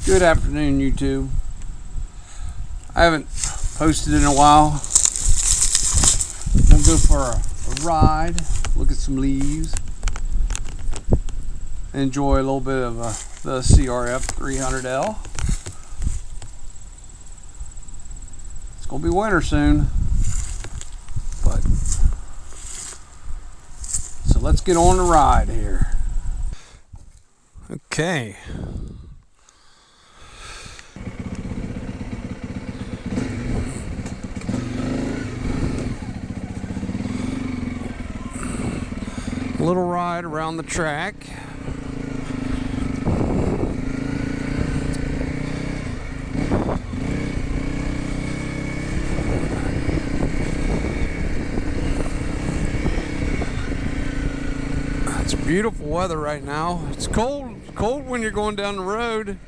Good afternoon, YouTube. I haven't posted in a while. We'll go for a ride, look at some leaves, enjoy a little bit of the CRF300L. It's gonna be winter soon, but so let's get on the ride here. Okay. Little ride around the track. It's beautiful weather right now. It's cold when you're going down the road.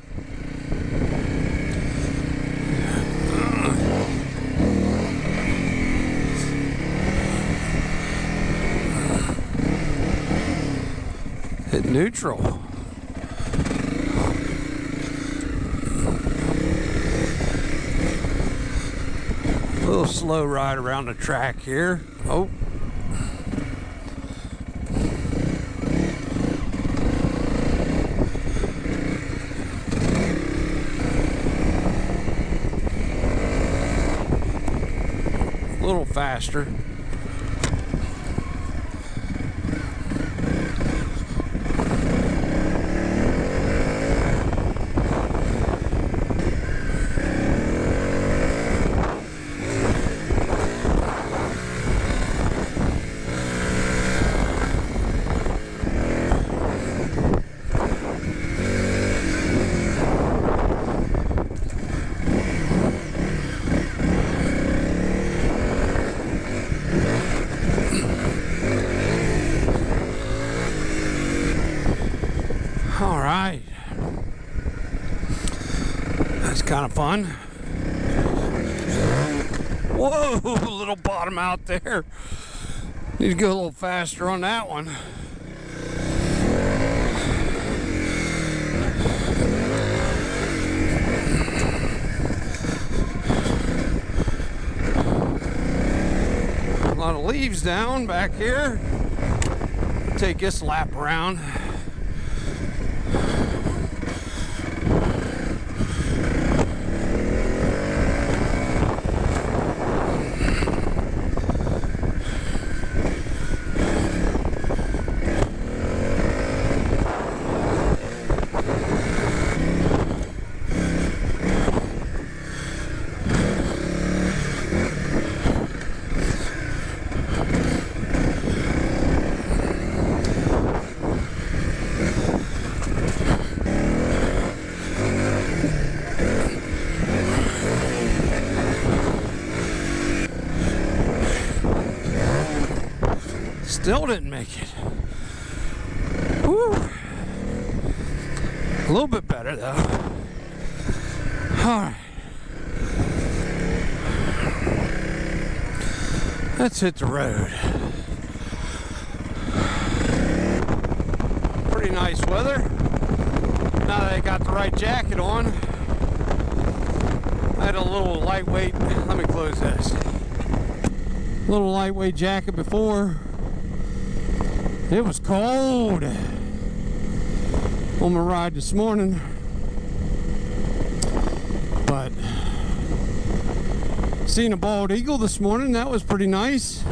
Hit neutral. A little slow ride around the track here. Oh. A little faster. All right, that's kind of fun. Whoa, a little bottom out there. Need to go a little faster on that one. A lot of leaves down back here. Take this lap around. Still didn't make it. Woo. A little bit better though. All right. Let's hit the road. Pretty nice weather. Now that I got the right jacket on. I had a little lightweight, let me close this. Little lightweight jacket before. It was cold on my ride this morning, but seen a bald eagle this morning. That was pretty nice.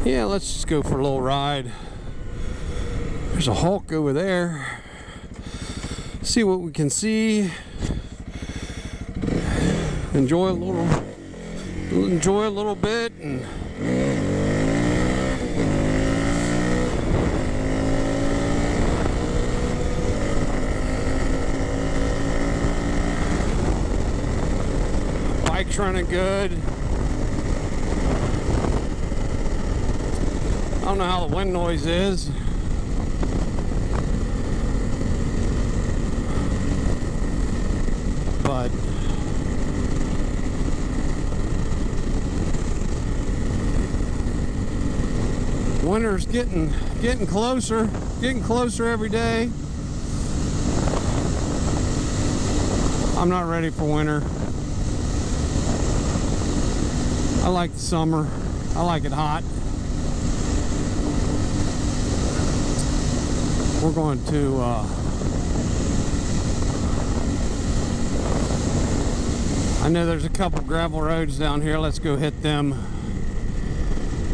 Yeah, let's just go for a little ride. There's a hawk over there. See what we can see. Enjoy a little bit and bike's running good. I don't know how the wind noise is. But winter's getting closer every day. I'm not ready for winter. I like the summer. I like it hot. We're going to I know there's a couple gravel roads down here. Let's go hit them.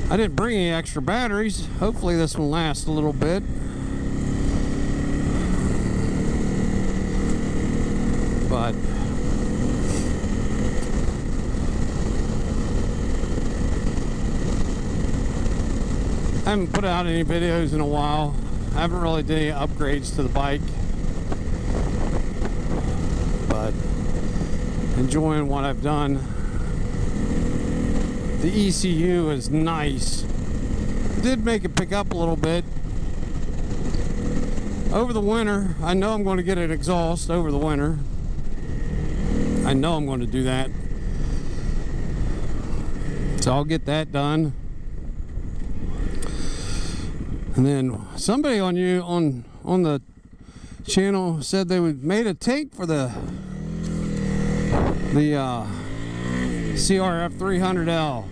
I didn't bring any extra batteries. Hopefully this will last a little bit. But I haven't put out any videos in a while. I haven't really done any upgrades to the bike, but enjoying what I've done. The ECU is nice. Did make it pick up a little bit over the winter. I know I'm going to get an exhaust over the winter. I know I'm going to do that, so I'll get that done. And then somebody on the channel said they would made a tank for the CRF300L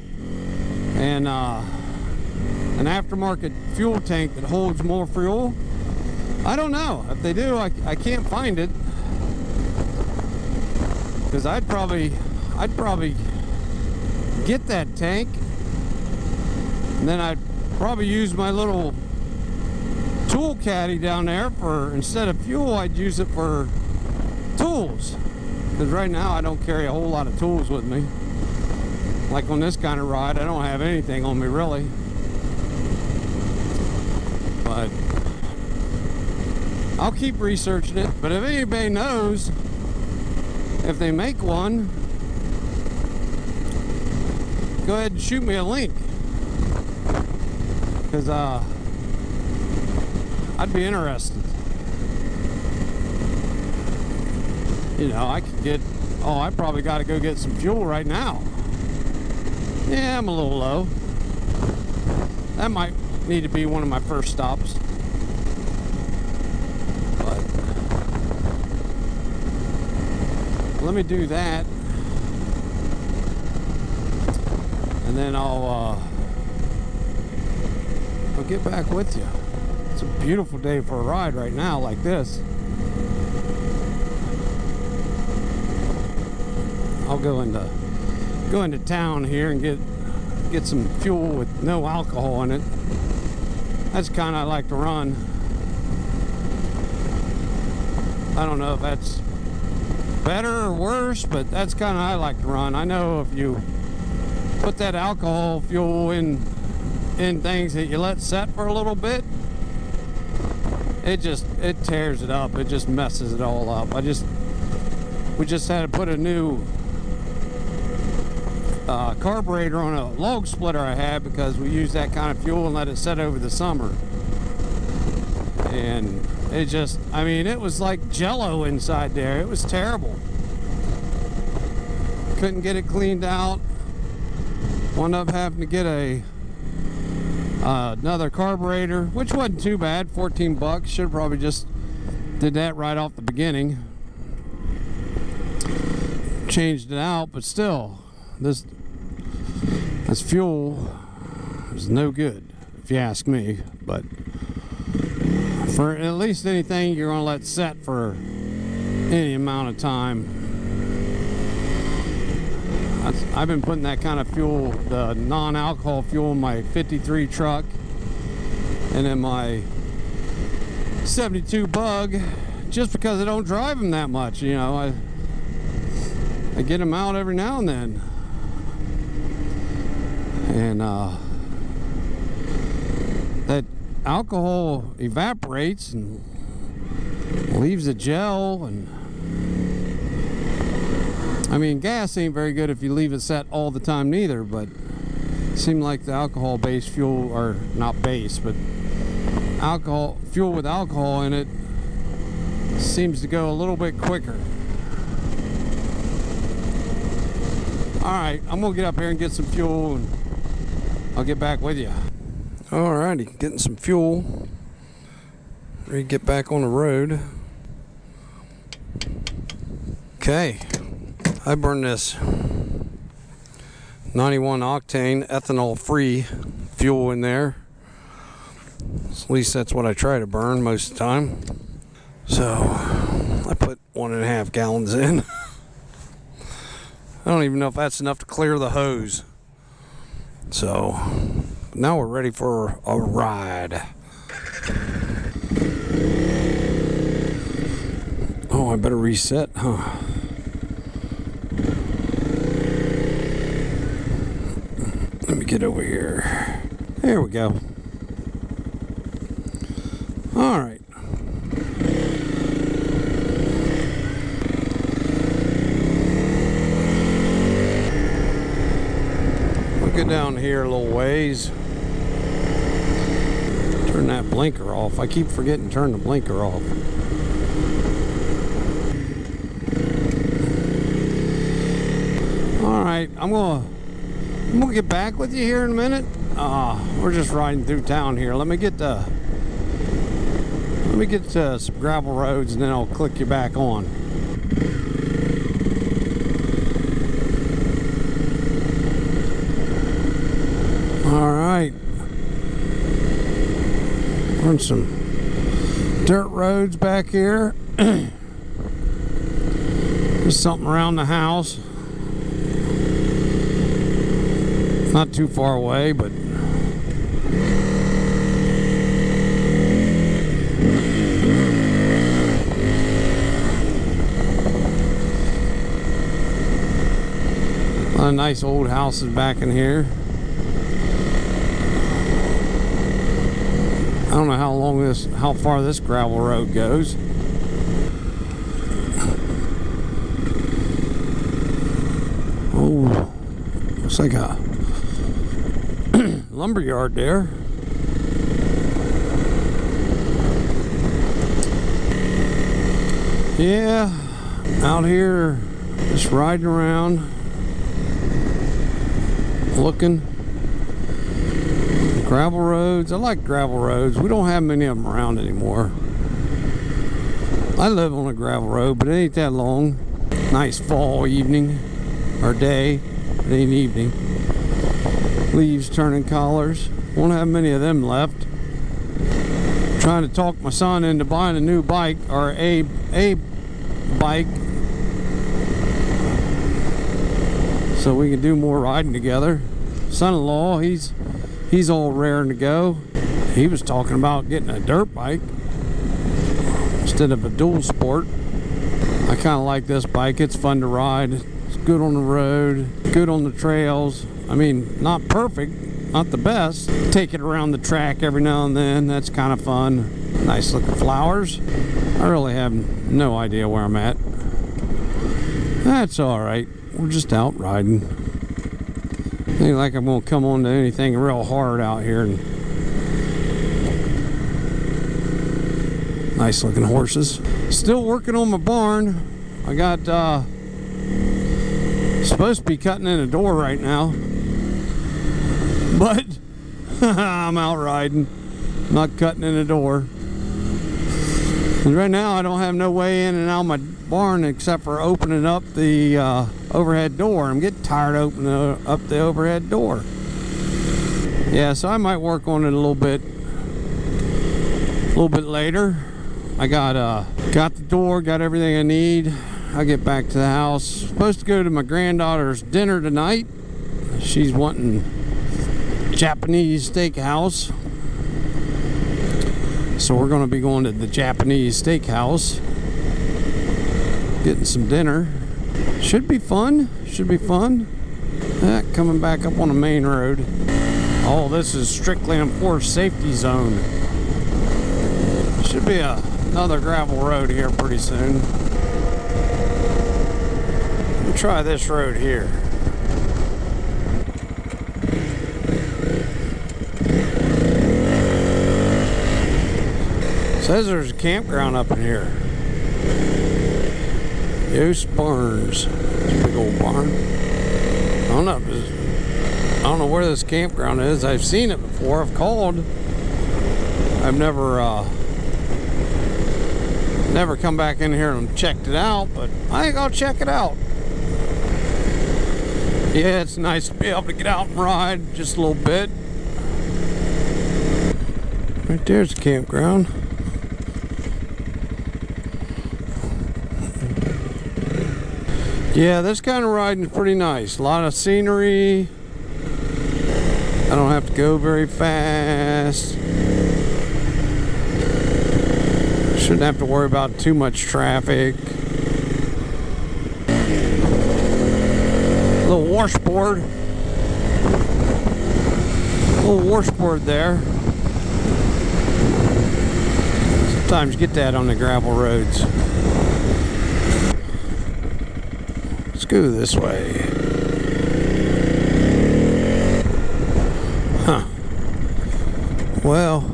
and an aftermarket fuel tank that holds more fuel. I don't know if they do. I can't find it, because I'd probably get that tank, and then I'd probably use my little tool caddy down there for, instead of fuel, I'd use it for tools, because right now I don't carry a whole lot of tools with me. Like on this kind of ride, I don't have anything on me really. But I'll keep researching it. But if anybody knows if they make one, go ahead and shoot me a link, because I'd be interested. You know, I could get, oh, I probably got to go get some fuel right now. Yeah, I'm a little low. That might need to be one of my first stops. But let me do that, and then I'll get back with you. It's a beautiful day for a ride right now like this. I'll go into town here and get some fuel with no alcohol in it. That's kind of I like to run. I don't know if that's better or worse, but that's kind of I like to run. I know if you put that alcohol fuel in things that you let set for a little bit, it tears it up. It just messes it all up. We just had to put a new carburetor on a log splitter I had, because we used that kind of fuel and let it set over the summer. And it just, I mean, it was like jello inside there. It was terrible. Couldn't get it cleaned out. Wound up having to get another carburetor, which wasn't too bad, 14 bucks. Should have probably just did that right off the beginning. Changed it out, but still, this fuel is no good, if you ask me. But for at least anything you're going to let set for any amount of time, I've been putting that kind of fuel, the non-alcohol fuel, in my 53 truck and in my 72 Bug, just because I don't drive them that much. You know, I get them out every now and then, and that alcohol evaporates and leaves a gel. And I mean, gas ain't very good if you leave it set all the time neither, but it seemed like the alcohol-based fuel, or not base, but fuel with alcohol in it, seems to go a little bit quicker. Alright, I'm gonna get up here and get some fuel, and I'll get back with you. Alrighty, getting some fuel. Ready to get back on the road. Okay, I burned this 91 octane ethanol free fuel in there. At least that's what I try to burn most of the time. So I put 1.5 gallons in. I don't even know if that's enough to clear the hose. So now we're ready for a ride. Oh, I better reset, huh? Let me get over here. There we go. All right. We'll get down here a little ways. Turn that blinker off. I keep forgetting to turn the blinker off. All right, I'm gonna get back with you here in a minute. We're just riding through town here. Let me get to some gravel roads, and then I'll click you back on. All right, we're on some dirt roads back here. Just something around the house. Not too far away, but a lot of nice old houses back in here. I don't know how far this gravel road goes. Oh, looks like a lumber yard there. Yeah, out here just riding around looking. Gravel roads. I like gravel roads. We don't have many of them around anymore. I live on a gravel road, but it ain't that long. Nice fall evening or day. It ain't evening. Leaves turning colors. Won't have many of them left. Trying to talk my son into buying a new bike, or a bike, so we can do more riding together. Son-in-law, he's all raring to go. He was talking about getting a dirt bike instead of a dual sport. I kind of like this bike. It's fun to ride. It's good on the road, good on the trails. I mean, not perfect, not the best. Take it around the track every now and then. That's kind of fun. Nice looking flowers. I really have no idea where I'm at. That's all right. We're just out riding. Ain't like I'm gonna come on to anything real hard out here. And nice looking horses. Still working on my barn. I got supposed to be cutting in a door right now, but I'm out riding, not cutting in a door. And right now I don't have no way in and out of my barn except for opening up the overhead door. I'm getting tired of opening up the overhead door. Yeah, so I might work on it a little bit later. I got the door, got everything I need. I'll get back to the house. Supposed to go to my granddaughter's dinner tonight. She's wanting Japanese steakhouse, so we're going to be going to the Japanese steakhouse, getting some dinner. Should be fun. Coming back up on the main road. Oh, this is strictly enforced safety zone. Should be another gravel road here pretty soon. Let me try this road here. Says there's a campground up in here. Yost Barns. It's a big old barn. I don't know where this campground is. I've seen it before. I've called. I've never Never come back in here and checked it out, but I think I'll check it out. Yeah, it's nice to be able to get out and ride just a little bit. Right there's the campground. Yeah, this kind of riding is pretty nice. A lot of scenery. I don't have to go very fast. Shouldn't have to worry about too much traffic. Little washboard. Little washboard there. Sometimes you get that on the gravel roads. Let's go this way. Huh. Well.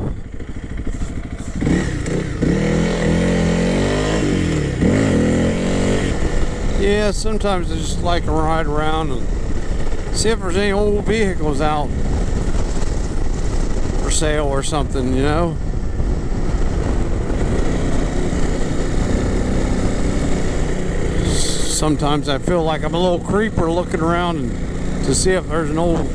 Yeah, sometimes I just like to ride around and see if there's any old vehicles out for sale or something, you know. Sometimes I feel like I'm a little creeper looking around and to see if there's an old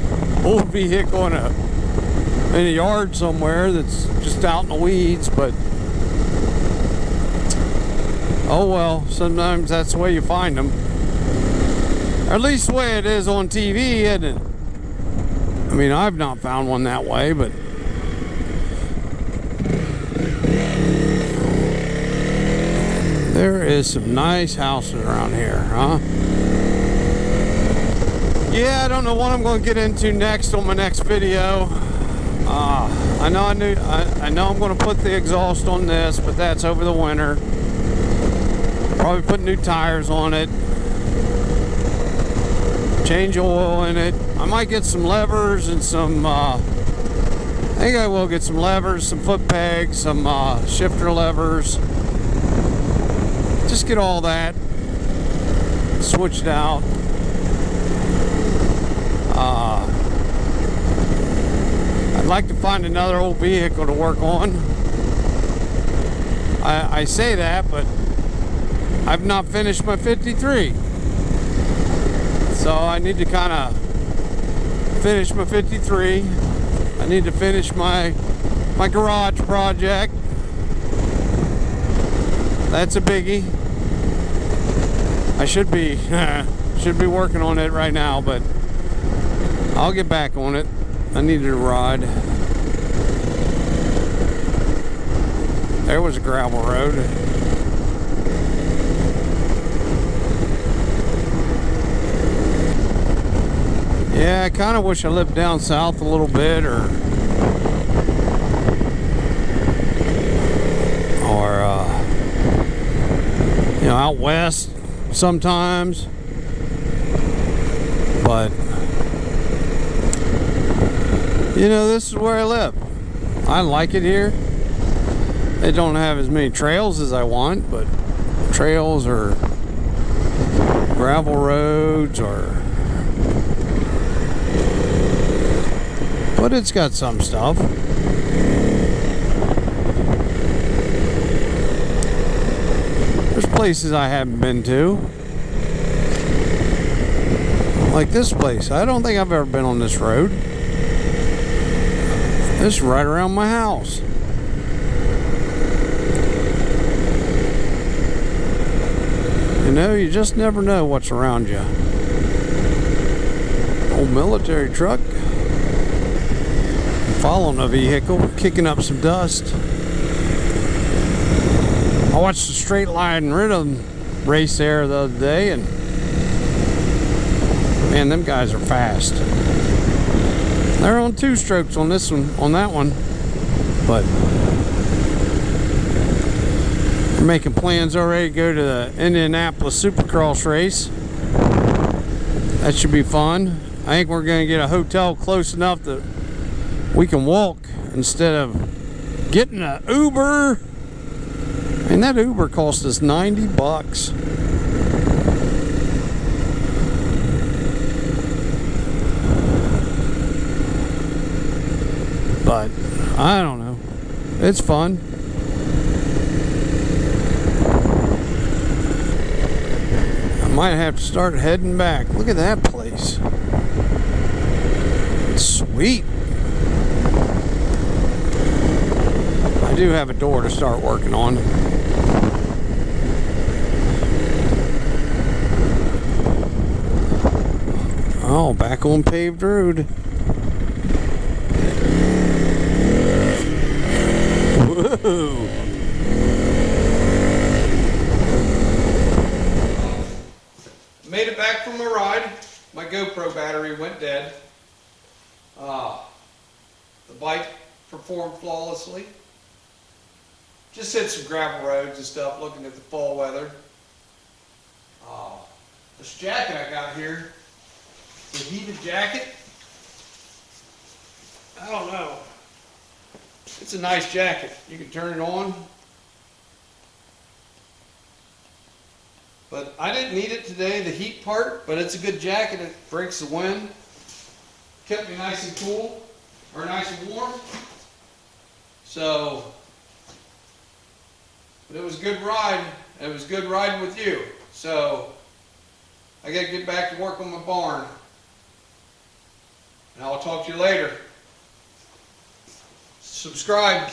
vehicle in a yard somewhere that's just out in the weeds, but oh well, sometimes that's the way you find them. Or at least the way it is on TV, isn't it? I mean, I've not found one that way, but there is some nice houses around here, huh? Yeah, I don't know what I'm going to get into next on my next video. I know I'm going to put the exhaust on this, but that's over the winter. Probably put new tires on it. Change oil in it. I might get some levers and some, I think I will get some levers, some foot pegs, some shifter levers. Just get all that switched out. I'd like to find another old vehicle to work on. I say that, but I've not finished my 53. So I need to kind of finish my 53. I need to finish my garage project. That's a biggie. I should be working on it right now, but I'll get back on it. I needed a ride. There was a gravel road. Yeah, I kind of wish I lived down south a little bit, or you know, out west sometimes. But you know, this is where I live. I like it here. They don't have as many trails as I want, but trails or gravel roads, but it's got some stuff. There's places I haven't been to, like this place. I don't think I've ever been on this road. This is right around my house. You know, you just never know what's around you. Old military truck. Following a vehicle, kicking up some dust. I watched the straight line rhythm race there the other day, and man, them guys are fast. They're on 2 strokes on this one, on that one, but we're making plans already to go to the Indianapolis Supercross race. That should be fun. I think we're going to get a hotel close enough that we can walk instead of getting an Uber. And that Uber cost us $90. But I don't know. It's fun. Might have to start heading back. Look at that place. It's sweet. I do have a door to start working on. Oh, back on paved road. Whoa. Made it back from my ride. My GoPro battery went dead. The bike performed flawlessly. Just hit some gravel roads and stuff, looking at the fall weather. This jacket I got here, the heated jacket. I don't know. It's a nice jacket. You can turn it on. But I didn't need it today, the heat part, but it's a good jacket. It breaks the wind. Kept me nice and cool, or nice and warm. So, but it was a good ride. It was good riding with you. So, I got to get back to work on my barn. And I'll talk to you later. Subscribe.